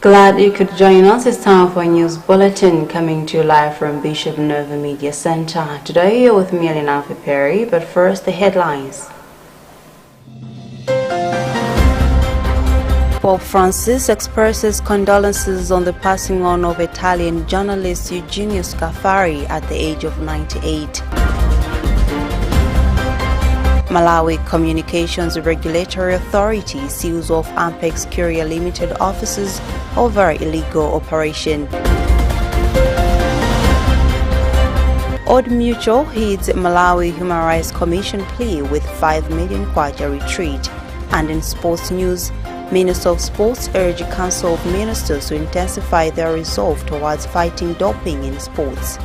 Glad you could join us. It's time for a news bulletin coming to you live from Bishop Nova Media Center. Today you're with me, Luntha Perry, but first the headlines. Pope Francis expresses condolences on the passing on of Italian journalist Eugenio Scafari at the age of 98. Malawi Communications Regulatory Authority seals off Ampex Courier Limited offices over illegal operation. Old Mutual heeds Malawi Human Rights Commission plea with 5 million kwacha retreat. And in sports news, Minister of Sports urge Council of Ministers to intensify their resolve towards fighting doping in sports.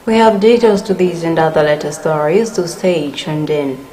We have details to these and other latest stories, to stay tuned in.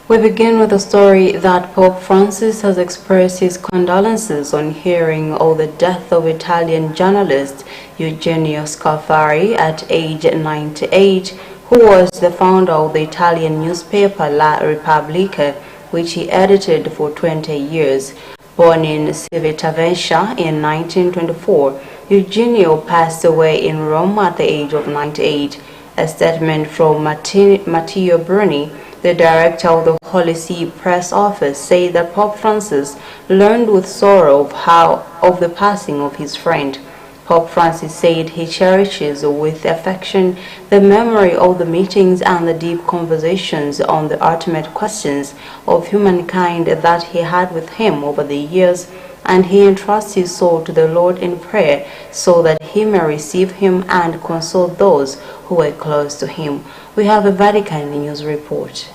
We begin with a story that Pope Francis has expressed his condolences on hearing of the death of Italian journalist Eugenio Scafari at age 98, who was the founder of the Italian newspaper La Repubblica, which he edited for 20 years. Born in Civitavecchia in 1924, Eugenio passed away in Rome at the age of 98. A statement from Matteo Bruni, the director of the Holy See Press Office, said that Pope Francis learned with sorrow of the passing of his friend. Pope Francis said he cherishes with affection the memory of the meetings and the deep conversations on the ultimate questions of humankind that he had with him over the years, and he entrusts his soul to the Lord in prayer so that he may receive him and console those who were close to him. We have a Vatican News report.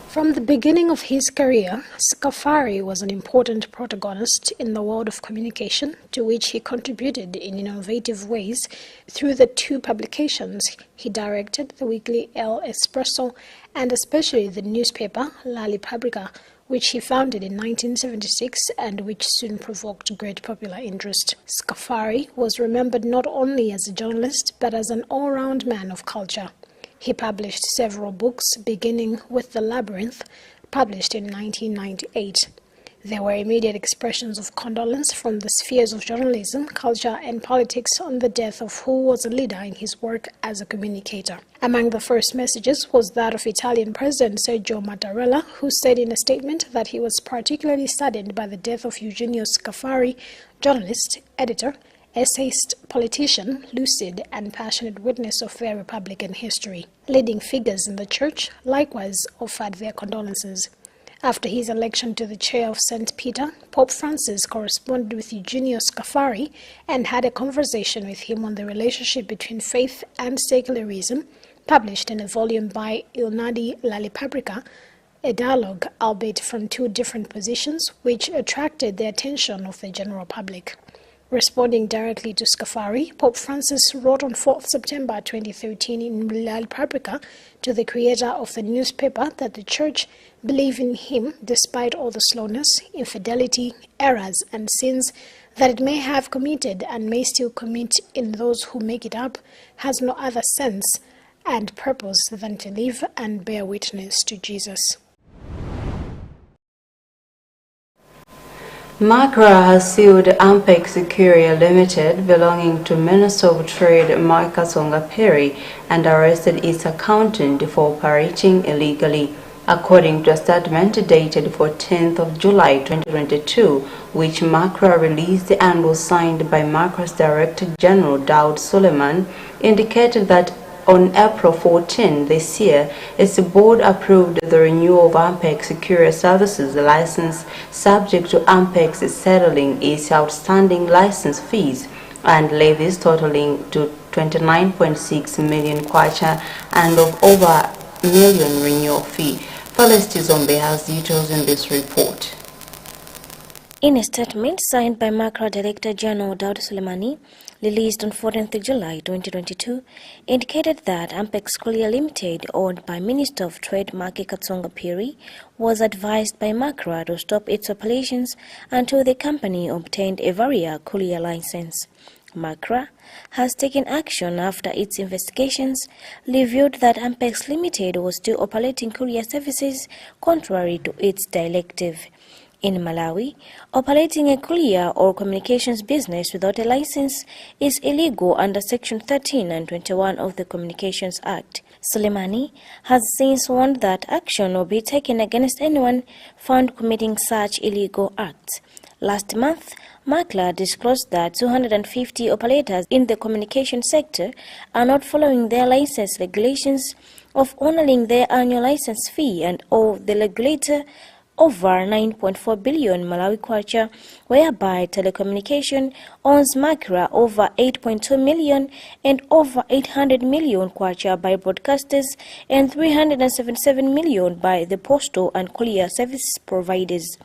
From the beginning of his career, Scafari was an important protagonist in the world of communication, to which he contributed in innovative ways through the 2 publications he directed, the weekly El Espresso and especially the newspaper La Repubblica, which he founded in 1976 and which soon provoked great popular interest. Scafari was remembered not only as a journalist but as an all-round man of culture. He published several books, beginning with The Labyrinth, published in 1998. There were immediate expressions of condolence from the spheres of journalism, culture, and politics on the death of who was a leader in his work as a communicator. Among the first messages was that of Italian President Sergio Mattarella, who said in a statement that he was particularly saddened by the death of Eugenio Scafari, journalist, editor, essayist, politician, lucid and passionate witness of their Republican history. Leading figures in the Church likewise offered their condolences. After his election to the chair of St. Peter, Pope Francis corresponded with Eugenio Scafari and had a conversation with him on the relationship between faith and secularism, published in a volume by Il Nadi La Repubblica, a dialogue, albeit from 2 different positions, which attracted the attention of the general public. Responding directly to Scafari, Pope Francis wrote on 4th September 2013 in La Repubblica to the creator of the newspaper that the Church believed in him despite all the slowness, infidelity, errors and sins that it may have committed and may still commit in those who make it up, has no other sense and purpose than to live and bear witness to Jesus. Macra has sued Ampex Courier Limited, belonging to Minister of Trade Marcus Ongaperi, and arrested its accountant for operating illegally. According to a statement dated 14th of July 2022, which Macra released and was signed by Macra's Director General Daud Suleiman, indicated that on April 14 this year, its board approved the renewal of Ampex Courier Services license, subject to Ampex settling its outstanding license fees and levies totaling to 29.6 million kwacha and of over a million renewal fee. Felix Tizombe has details in this report. In a statement signed by MACRA Director General Daud Sulemani, released on 14th July 2022, indicated that Ampex Korea Limited, owned by Minister of Trade Maki Katsonga Piri, was advised by MACRA to stop its operations until the company obtained a Varia Korea license. MACRA has taken action after its investigations revealed that Ampex Limited was still operating courier services contrary to its directive. In Malawi, operating a courier or communications business without a license is illegal under Section 13 and 21 of the Communications Act. Sulemani has since warned that action will be taken against anyone found committing such illegal acts. Last month, MACRA disclosed that 250 operators in the communication sector are not following their license regulations of honoring their annual license fee and owe the regulator over 9.4 billion Malawi kwacha, whereby telecommunication owns MACRA over 8.2 million and over 800 million kwacha by broadcasters and 377 million by the postal and courier service providers.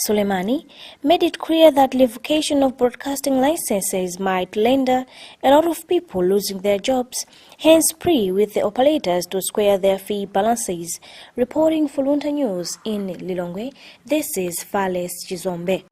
Sulemani made it clear that revocation of broadcasting licenses might render a lot of people losing their jobs, hence plea with the operators to square their fee balances. Reporting for Luntha News in Lilongwe, this is Fales Chizombe.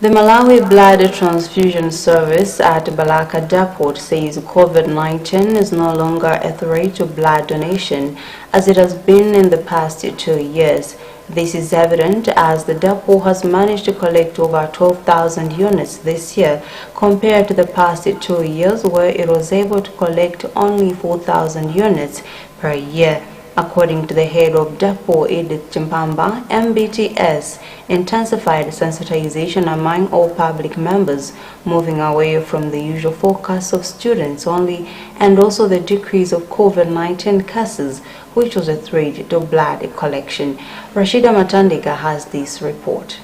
The Malawi Blood Transfusion Service at Balaka Depot says COVID-19 is no longer a threat to blood donation as it has been in the past 2 years. This is evident as the depot has managed to collect over 12,000 units this year compared to the past 2 years where it was able to collect only 4,000 units per year. According to the head of depot, Edith Chimpamba, MBTS intensified sensitization among all public members, moving away from the usual focus of students only and also the decrease of COVID-19 cases, which was a threat to blood collection. Rashida Matandika has this report.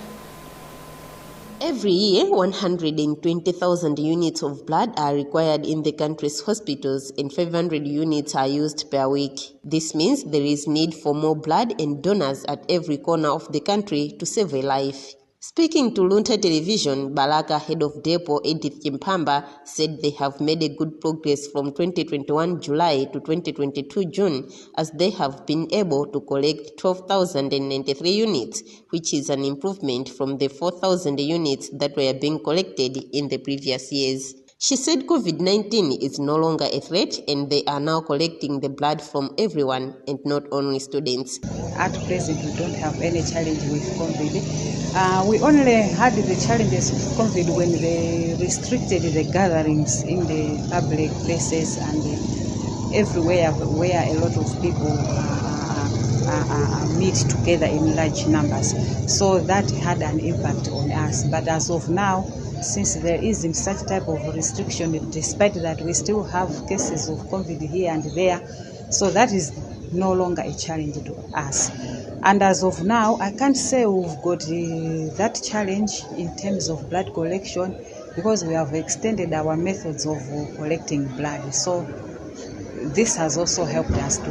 Every year, 120,000 units of blood are required in the country's hospitals and 500 units are used per week. This means there is need for more blood and donors at every corner of the country to save a life. Speaking to Luntha Television, Balaka head of depot Edith Chimpamba said they have made a good progress from 2021 July to 2022 June as they have been able to collect 12,093 units, which is an improvement from the 4,000 units that were being collected in the previous years. She said COVID-19 is no longer a threat and they are now collecting the blood from everyone and not only students. At present, we don't have any challenge with COVID. We only had the challenges with COVID when they restricted the gatherings in the public places and everywhere where a lot of people meet together in large numbers. So that had an impact on us. But as of now, since there isn't such type of restriction, despite that we still have cases of COVID here and there, so that is no longer a challenge to us. And as of now, I can't say we've got that challenge in terms of blood collection because we have extended our methods of collecting blood. So this has also helped us to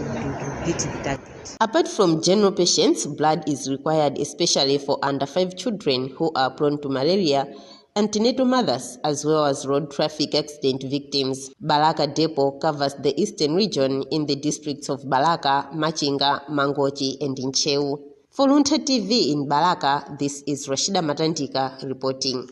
hit the target. Apart from general patients, blood is required especially for under 5 children who are prone to malaria, antenatal mothers, as well as road traffic accident victims. Balaka Depot covers the eastern region in the districts of Balaka, Machinga, Mangochi, and Incheu. For Luntha TV in Balaka, this is Rashida Matantika reporting.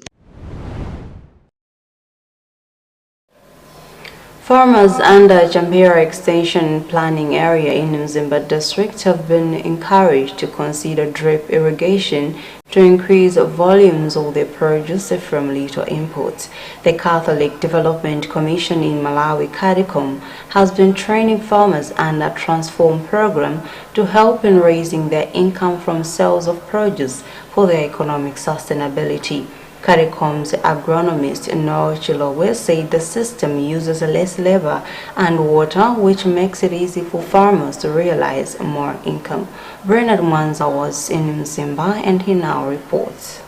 Farmers under Chambira Extension Planning Area in Mzimba District have been encouraged to consider drip irrigation to increase volumes of their produce from little imports. The Catholic Development Commission in Malawi, CADICOM, has been training farmers under a Transform program to help in raising their income from sales of produce for their economic sustainability. CARICOM's agronomist Noel Chilowe said the system uses less labor and water, which makes it easy for farmers to realize more income. Bernard Mwanza was in Mzimba and he now reports.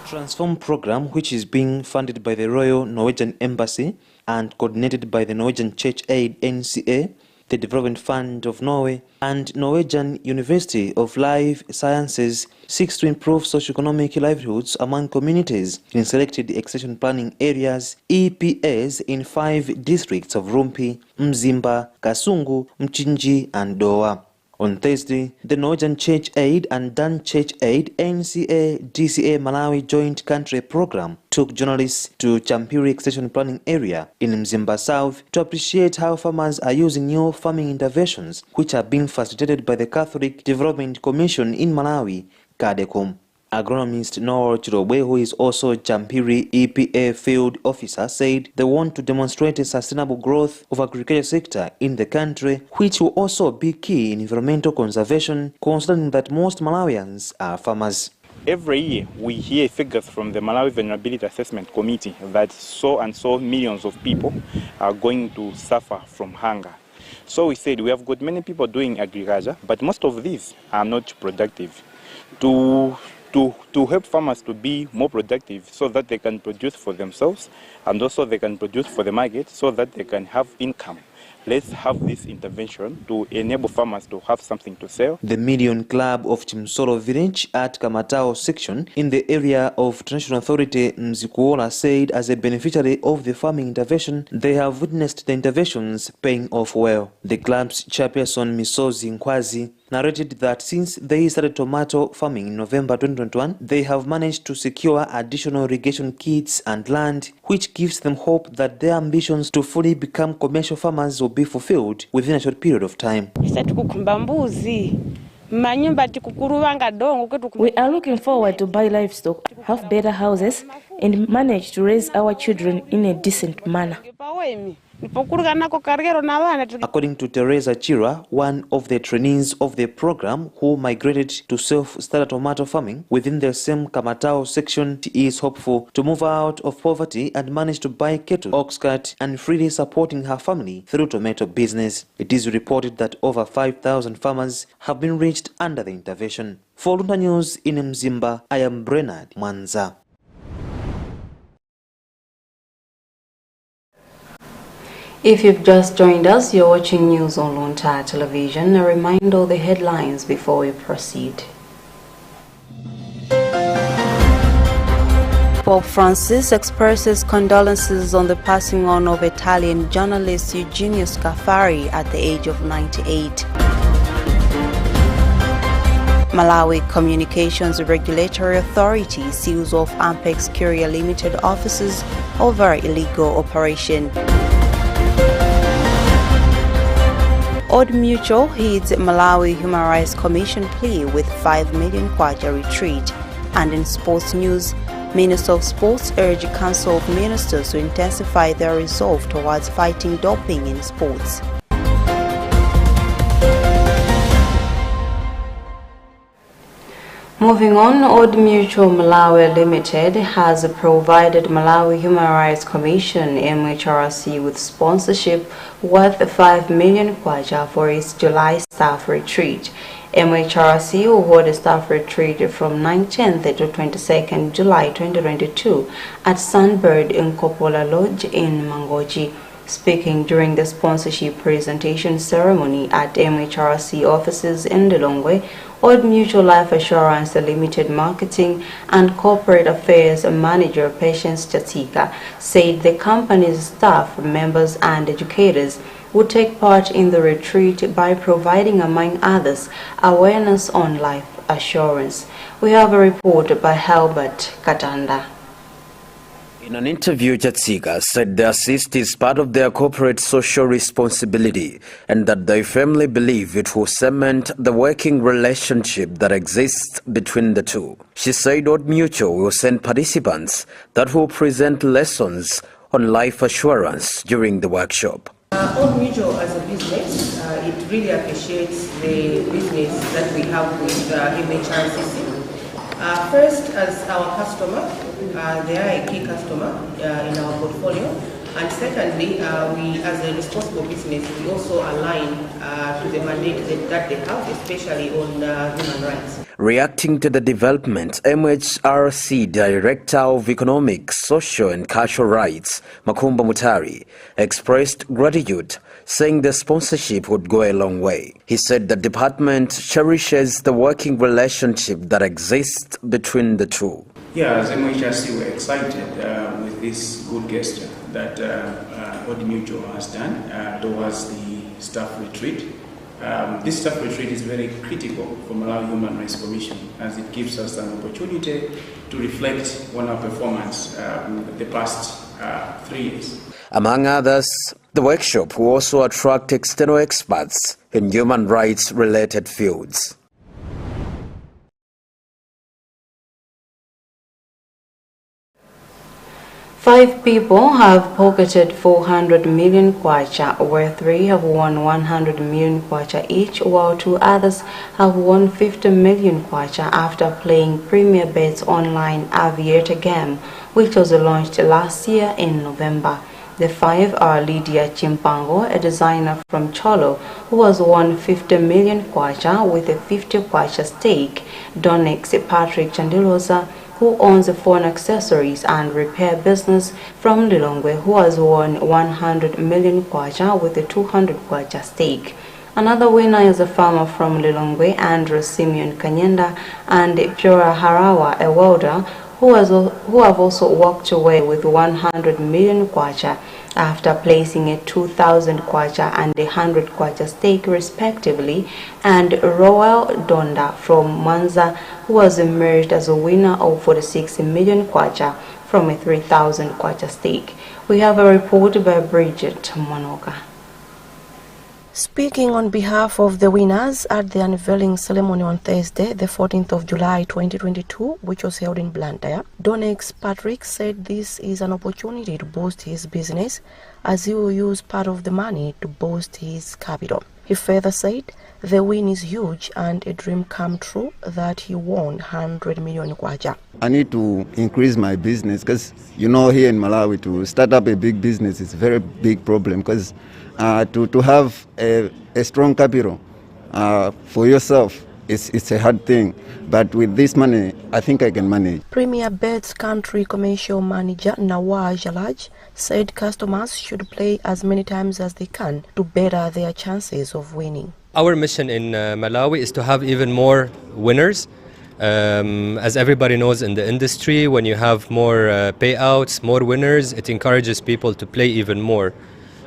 Transform program, which is being funded by the Royal Norwegian Embassy and coordinated by the Norwegian Church Aid NCA, the Development Fund of Norway, and Norwegian University of Life Sciences seeks to improve socioeconomic livelihoods among communities in selected extension planning areas, EPAs, in 5 districts of Rumpi, Mzimba, Kasungu, Mchinji, and Doa. On Thursday, the Norwegian Church Aid and Dan Church Aid NCA-DCA Malawi Joint Country Program took journalists to Champiri Extension Planning Area in Mzimba South to appreciate how farmers are using new farming interventions which are being facilitated by the Catholic Development Commission in Malawi, CADECOM. Agronomist Noor Chirobwe, who is also Champiri EPA field officer, said they want to demonstrate a sustainable growth of agriculture sector in the country, which will also be key in environmental conservation, considering that most Malawians are farmers. Every year we hear figures from the Malawi Vulnerability Assessment Committee that so and so millions of people are going to suffer from hunger. So we said we have got many people doing agriculture, but most of these are not productive. To help farmers to be more productive so that they can produce for themselves and also they can produce for the market so that they can have income. Let's have this intervention to enable farmers to have something to sell. The Million Club of Chimsolo village at Kamatao section in the area of Transitional Authority Mzikuola said as a beneficiary of the farming intervention, they have witnessed the interventions paying off well. The club's chairperson Misozi Nkwazi narrated that since they started tomato farming in November 2021, they have managed to secure additional irrigation kits and land, which gives them hope that their ambitions to fully become commercial farmers will be fulfilled within a short period of time. We are looking forward to buy livestock, have better houses, and manage to raise our children in a decent manner. According to Teresa Chira, one of the trainees of the program who migrated to self-starter tomato farming within the same Kamatao section, she is hopeful to move out of poverty and manage to buy cattle, ox cart, and freely supporting her family through tomato business. It is reported that over 5,000 farmers have been reached under the intervention. For Luntha News in Mzimba, I am Bernard Mwanza. If you've just joined us, you're watching news on Luntha television. A reminder of the headlines before we proceed. Pope Francis expresses condolences on the passing on of Italian journalist Eugenio Scafari at the age of 98. Malawi Communications Regulatory Authority seals off Ampex Courier Limited offices over illegal operation. Old Mutual heeds Malawi Human Rights Commission plea with 5 million kwacha retreat. And in sports news, Minister of Sports urge Council of Ministers to intensify their resolve towards fighting doping in sports. Moving on, Old Mutual Malawi Limited has provided Malawi Human Rights Commission MHRC with sponsorship worth 5 million kwacha for its July staff retreat. MHRC will hold a staff retreat from 19th to 22nd July 2022 at Sunbird in Coppola Lodge in Mangochi. Speaking during the sponsorship presentation ceremony at MHRC offices in Lilongwe, Old Mutual Life Assurance Limited Marketing and Corporate Affairs Manager Patience Chatika said the company's staff, members and educators would take part in the retreat by providing, among others, awareness on life assurance. We have a report by Halbert Katanda. In an interview, Chatsika said the assist is part of their corporate social responsibility and that they firmly believe it will cement the working relationship that exists between the two. She said Old Mutual will send participants that will present lessons on life assurance during the workshop. Old Mutual as a business, it really appreciates the business that we have with MHRCC. First, as our customer, they are a key customer in our portfolio, And secondly, we, as a responsible business, we also align to the mandate that they have, especially on human rights. Reacting to the development, MHRC Director of Economic, Social and Cultural Rights, Makumba Mutari, expressed gratitude, saying the sponsorship would go a long way. He said the department cherishes the working relationship that exists between the two. Yeah, as MHRC, we're excited with this good gesture that Old Mutual has done towards the staff retreat. This staff retreat is very critical for Malawi Human Rights Commission, as it gives us an opportunity to reflect on our performance the past 3 years. Among others, the workshop will also attract external experts in human rights related fields. Five people have pocketed 400 million kwacha, where 3 have won 100 million kwacha each, while 2 others have won 50 million kwacha after playing Premier Bet's online aviator game, which was launched last year in November. The 5 are Lydia Chimpango, a designer from Cholo, who has won 50 million kwacha with a 50 kwacha stake, Donix Patrick Chandilosa, who owns a phone accessories and repair business from Lilongwe, who has won 100 million kwacha with a 200 kwacha stake. Another winner is a farmer from Lilongwe, Andrew Simeon Kanyenda, and Pura Harawa, a welder, who have also walked away with 100 million kwacha after placing a 2,000 kwacha and a 100 kwacha stake respectively, and Roel Donda from Manza, who was emerged as a winner of 46 million kwacha from a 3,000 kwacha stake. We have a report by Bridget Monoka. Speaking on behalf of the winners at the unveiling ceremony on Thursday, the 14th of July 2022, which was held in Blantyre, Donix Patrick said this is an opportunity to boost his business, as he will use part of the money to boost his capital. He further said the win is huge and a dream come true that he won 100 million kwacha. I need to increase my business because, you know, here in Malawi to start up a big business is a very big problem, because to have a strong capital for yourself, it's a hard thing. But with this money, I think I can manage. Premier Bet's country commercial manager Nawaj Jalaj said customers should play as many times as they can to better their chances of winning. Our mission in Malawi is to have even more winners. As everybody knows in the industry, when you have more payouts, more winners, it encourages people to play even more.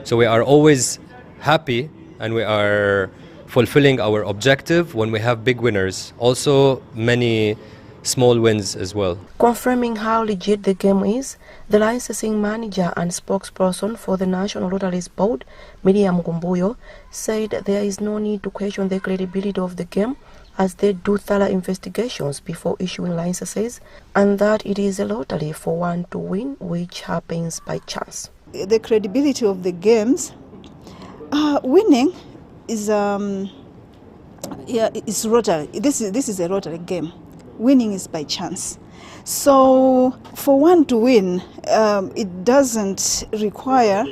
So we are always happy and we are fulfilling our objective when we have big winners. Also many small wins as well. Confirming how legit the game is, the licensing manager and spokesperson for the National Lotteries Board, Miriam Gumbuyo, said there is no need to question the credibility of the game, as they do thorough investigations before issuing licenses, and that it is a lottery for one to win, which happens by chance. The credibility of the games, winning is it's rotary. This is a rotary game. Winning is by chance. So for one to win, it doesn't require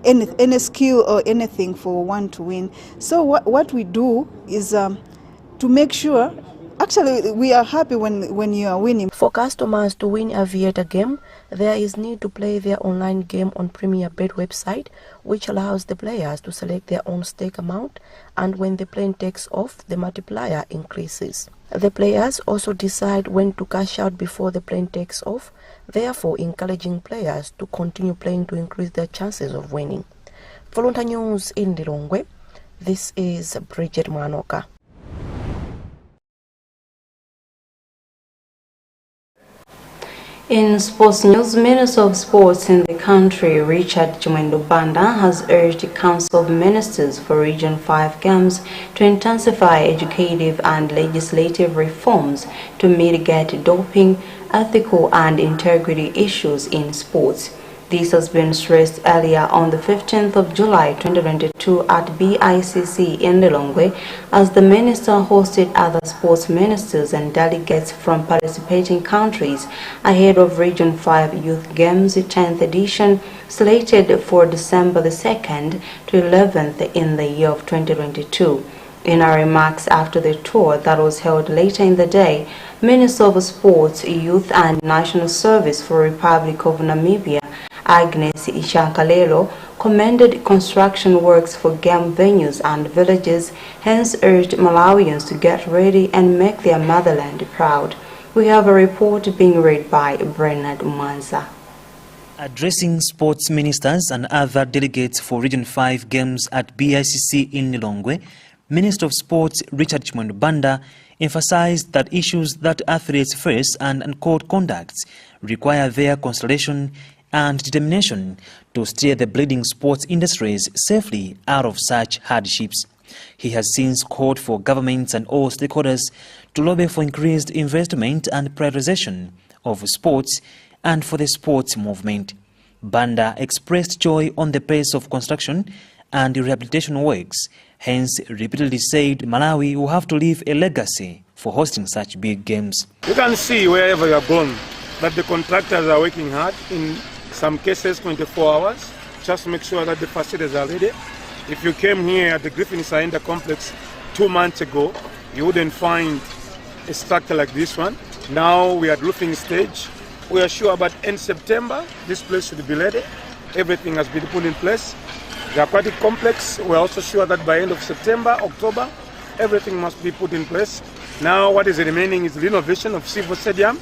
any skill or anything for one to win. So what we do is to make sure. Actually, we are happy when you are winning. For customers to win Aviator game, there is need to play their online game on Premier Bet website, which allows the players to select their own stake amount, and when the plane takes off, the multiplier increases. The players also decide when to cash out before the plane takes off, therefore encouraging players to continue playing to increase their chances of winning. For Luntha News in Lilongwe, this is Bridget Manoka. In sports news, Minister of Sports in the country, Richard Chimwendo Banda, has urged the Council of Ministers for Region 5 Games to intensify educative and legislative reforms to mitigate doping, ethical and integrity issues in sports. This has been stressed earlier on the 15th of July 2022 at BICC in Lilongwe as the minister hosted other sports ministers and delegates from participating countries ahead of Region 5 Youth Games 10th edition slated for December the 2nd to 11th in the year of 2022. In her remarks after the tour that was held later in the day, Minister of Sports, Youth and National Service for Republic of Namibia, Agnes Ishankalelo, commended construction works for game venues and villages, hence urged Malawians to get ready and make their motherland proud. We have a report being read by Bernard Umanza. Addressing sports ministers and other delegates for Region 5 Games at BICC in Lilongwe, Minister of Sports Richard Chimondo Banda emphasized that issues that athletes face and uncalled conducts require their consideration and determination to steer the bleeding sports industries safely out of such hardships. He has since called for governments and all stakeholders to lobby for increased investment and prioritization of sports and for the sports movement. Banda expressed joy on the pace of construction and rehabilitation works, hence repeatedly said Malawi will have to leave a legacy for hosting such big games. You can see wherever you are gone that the contractors are working hard, in some cases 24 hours, just to make sure that the facilities are ready. If you came here at the Griffin Saenda complex 2 months ago, you wouldn't find a structure like this one. Now we are at roofing stage. We are sure about end September, this place should be ready. Everything has been put in place. The aquatic complex, we are also sure that by end of September, October, everything must be put in place. Now what is remaining is the renovation of Silver Stadium,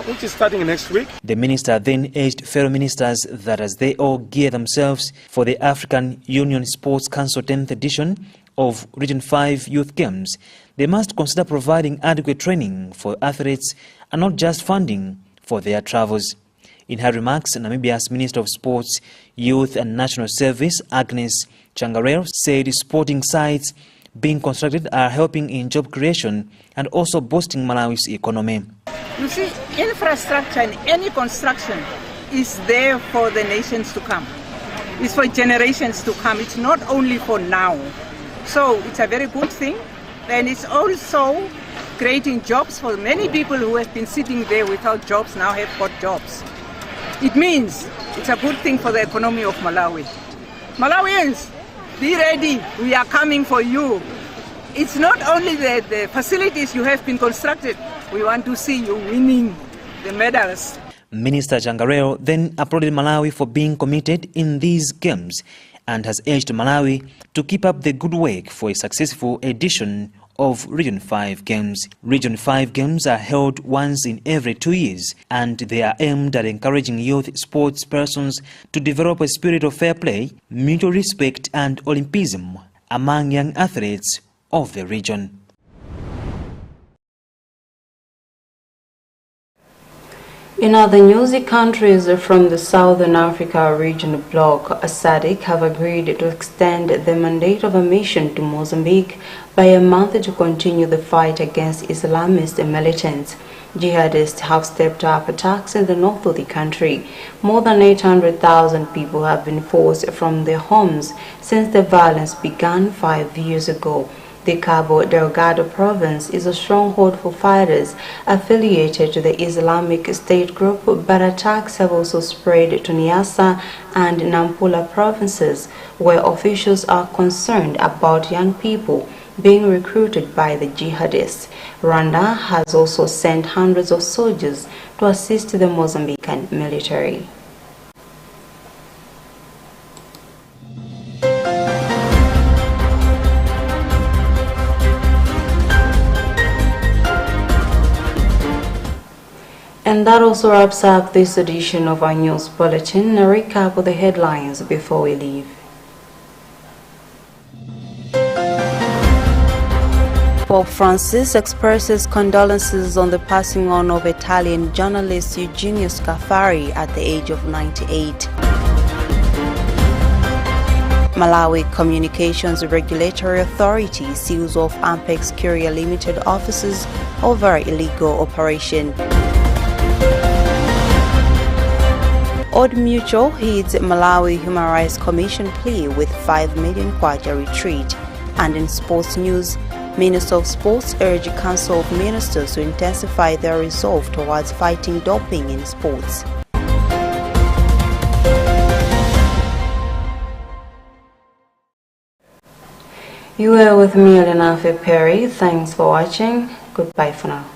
which is starting next week. The minister then urged fellow ministers that as they all gear themselves for the African Union Sports Council 10th edition of Region 5 Youth Games, they must consider providing adequate training for athletes and not just funding for their travels. In her remarks, Namibia's Minister of Sports, Youth and National Service, Agnes Changarero, said sporting sites being constructed are helping in job creation and also boosting Malawi's economy. You see, infrastructure and any construction is there for the nations to come. It's for generations to come. It's not only for now. So it's a very good thing. And it's also creating jobs for many people who have been sitting there without jobs, now have got jobs. It means it's a good thing for the economy of Malawi. Malawians, be ready. We are coming for you. It's not only the facilities you have been constructed. We want to see you winning the medals. Minister Changarero then applauded Malawi for being committed in these games and has urged Malawi to keep up the good work for a successful edition of Region 5 Games. Region 5 Games are held once in every 2 years and they are aimed at encouraging youth sports persons to develop a spirit of fair play, mutual respect and Olympism among young athletes of the region. In other news, countries from the Southern Africa region bloc, SADC, have agreed to extend the mandate of a mission to Mozambique by a month to continue the fight against Islamist militants. Jihadists have stepped up attacks in the north of the country. More than 800,000 people have been forced from their homes since the violence began 5 years ago. The Cabo Delgado province is a stronghold for fighters affiliated to the Islamic State group, but attacks have also spread to Niassa and Nampula provinces, where officials are concerned about young people being recruited by the jihadists. Rwanda has also sent hundreds of soldiers to assist the Mozambican military. And that also wraps up this edition of our news bulletin. A recap of the headlines before we leave. Pope Francis expresses condolences on the passing on of Italian journalist Eugenio Scafari at the age of 98. Malawi Communications Regulatory Authority seals off Ampex Courier Limited offices over illegal operation. Old Mutual heeds Malawi Human Rights Commission plea with 5 million kwacha retreat. And in sports news, Minister of Sports urge Council of Ministers to intensify their resolve towards fighting doping in sports. You were with me, Luntha Perry. Thanks for watching. Goodbye for now.